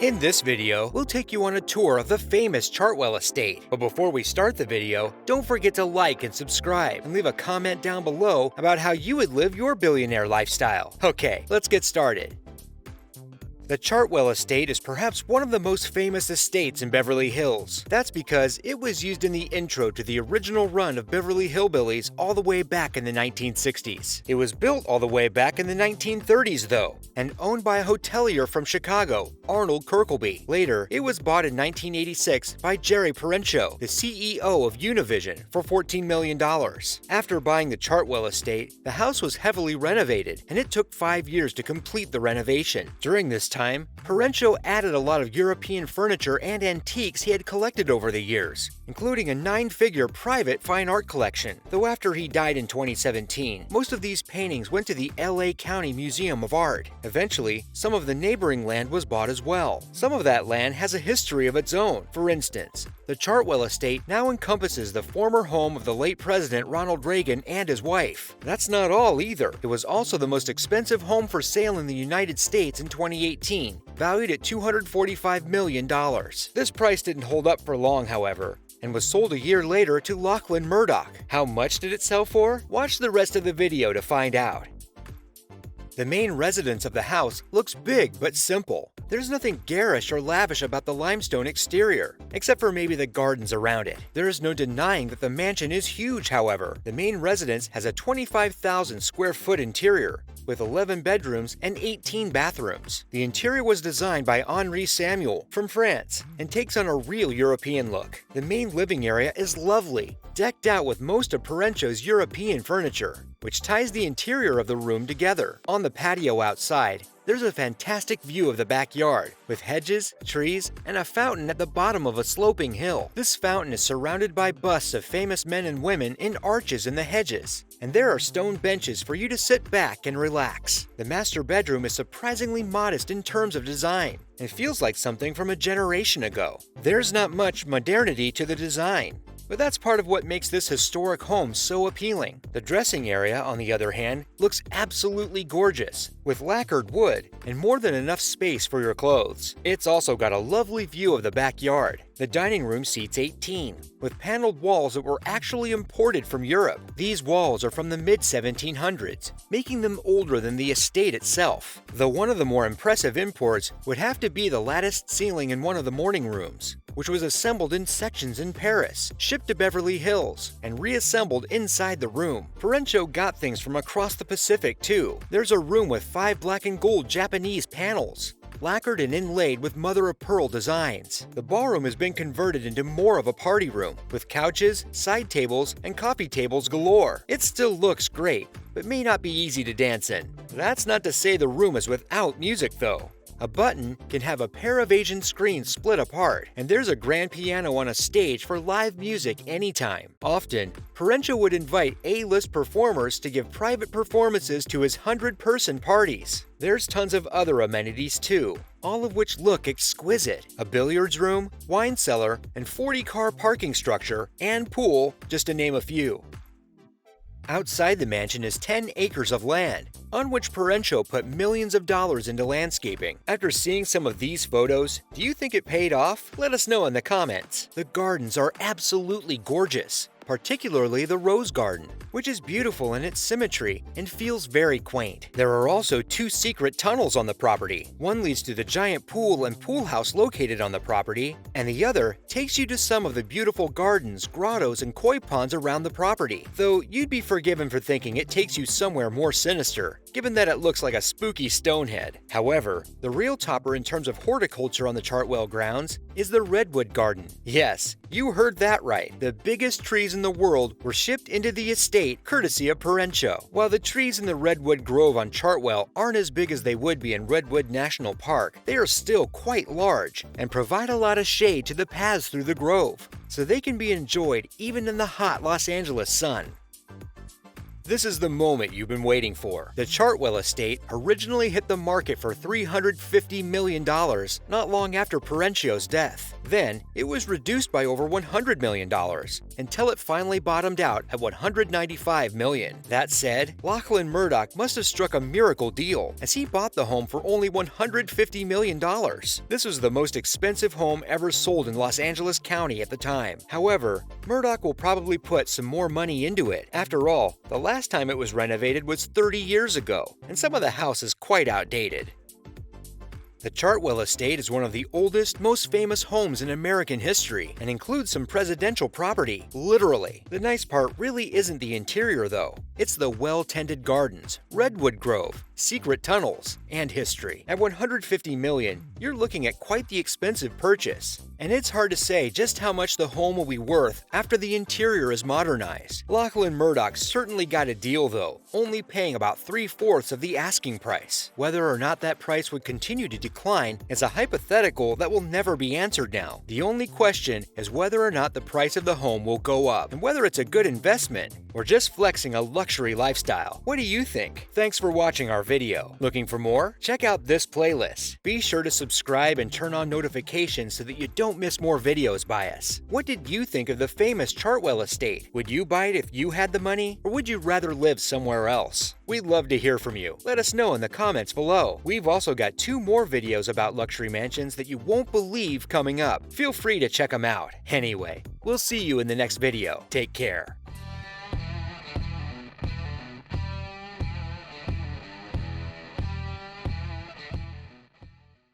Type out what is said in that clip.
In this video, we'll take you on a tour of the famous Chartwell Estate. But before we start the video, don't forget to like and subscribe and leave a comment down below about how you would live your billionaire lifestyle. Okay, let's get started. The Chartwell Estate is perhaps one of the most famous estates in Beverly Hills. That's because it was used in the intro to the original run of Beverly Hillbillies all the way back in the 1960s. It was built all the way back in the 1930s though, and owned by a hotelier from Chicago, Arnold Kirkeby. Later, it was bought in 1986 by Jerry Perenchio, the CEO of Univision, for $14 million. After buying the Chartwell Estate, the house was heavily renovated, and it took 5 years to complete the renovation. During this time, Perenchio added a lot of European furniture and antiques he had collected over the years, including a 9-figure private fine art collection. Though after he died in 2017, most of these paintings went to the LA County Museum of Art. Eventually, some of the neighboring land was bought as well. Some of that land has a history of its own. For instance, the Chartwell Estate now encompasses the former home of the late President Ronald Regan and his wife. That's not all either. It was also the most expensive home for sale in the United States in 2018, valued at $245 million. This price didn't hold up for long, however, and was sold a year later to Lachlan Murdoch. How much did it sell for? Watch the rest of the video to find out. The main residence of the house looks big but simple. There's nothing garish or lavish about the limestone exterior, except for maybe the gardens around it. There is no denying that the mansion is huge, however. The main residence has a 25,000 square foot interior, with 11 bedrooms and 18 bathrooms. The interior was designed by Henri Samuel from France and takes on a real European look. The main living area is lovely, decked out with most of Perenchio's European furniture, which ties the interior of the room together. On the patio outside, there's a fantastic view of the backyard, with hedges, trees, and a fountain at the bottom of a sloping hill. This fountain is surrounded by busts of famous men and women in arches in the hedges, and there are stone benches for you to sit back and relax. The master bedroom is surprisingly modest in terms of design. It feels like something from a generation ago. There's not much modernity to the design, but that's part of what makes this historic home so appealing. The dressing area, on the other hand, looks absolutely gorgeous, with lacquered wood and more than enough space for your clothes. It's also got a lovely view of the backyard. The dining room seats 18, with paneled walls that were actually imported from Europe. These walls are from the mid-1700s, making them older than the estate itself. Though one of the more impressive imports would have to be the latticed ceiling in one of the morning rooms, which was assembled in sections in Paris, shipped to Beverly Hills, and reassembled inside the room. Perenchio got things from across the Pacific too. There's a room with 5 black and gold Japanese panels, lacquered and inlaid with mother-of-pearl designs. The ballroom has been converted into more of a party room, with couches, side tables, and coffee tables galore. It still looks great, but may not be easy to dance in. That's not to say the room is without music though. A button can have a pair of Asian screens split apart, and there's a grand piano on a stage for live music anytime. Often, Perenchio would invite A-list performers to give private performances to his 100-person parties. There's tons of other amenities too, all of which look exquisite. A billiards room, wine cellar, and 40-car parking structure, and pool, just to name a few. Outside the mansion is 10 acres of land, on which Perenchio put millions of dollars into landscaping. After seeing some of these photos, do you think it paid off? Let us know in the comments. The gardens are absolutely gorgeous, particularly the rose garden, which is beautiful in its symmetry and feels very quaint. There are also 2 secret tunnels on the property. One leads to the giant pool and pool house located on the property, and the other takes you to some of the beautiful gardens, grottos, and koi ponds around the property. Though you'd be forgiven for thinking it takes you somewhere more sinister, given that it looks like a spooky stonehead. However, the real topper in terms of horticulture on the Chartwell grounds is the redwood garden. Yes, you heard that right. The biggest trees in the world were shipped into the estate courtesy of Perenchio. While the trees in the Redwood Grove on Chartwell aren't as big as they would be in Redwood National Park, they are still quite large and provide a lot of shade to the paths through the grove, so they can be enjoyed even in the hot Los Angeles sun. This is the moment you've been waiting for. The Chartwell Estate originally hit the market for $350 million not long after Perenchio's death. Then, it was reduced by over $100 million, until it finally bottomed out at $195 million. That said, Lachlan Murdoch must have struck a miracle deal, as he bought the home for only $150 million. This was the most expensive home ever sold in Los Angeles County at the time. However, Murdoch will probably put some more money into it. After all, the last time it was renovated was 30 years ago, and some of the house is quite outdated. The Chartwell Estate is one of the oldest, most famous homes in American history and includes some presidential property, literally. The nice part really isn't the interior though. It's the well-tended gardens, redwood grove, secret tunnels, and history. At $150 million, you're looking at quite the expensive purchase. And it's hard to say just how much the home will be worth after the interior is modernized. Lachlan Murdoch certainly got a deal though, only paying about 3/4 of the asking price. Whether or not that price would continue to decline is a hypothetical that will never be answered now. The only question is whether or not the price of the home will go up, and whether it's a good investment or just flexing a luxury lifestyle. What do you think? Thanks for watching our video. Looking for more? Check out this playlist. Be sure to subscribe and turn on notifications so that you don't miss more videos by us. What did you think of the famous Chartwell Estate? Would you buy it if you had the money, or would you rather live somewhere else? We'd love to hear from you. Let us know in the comments below. We've also got 2 more videos about luxury mansions that you won't believe coming up. Feel free to check them out. Anyway, we'll see you in the next video. Take care.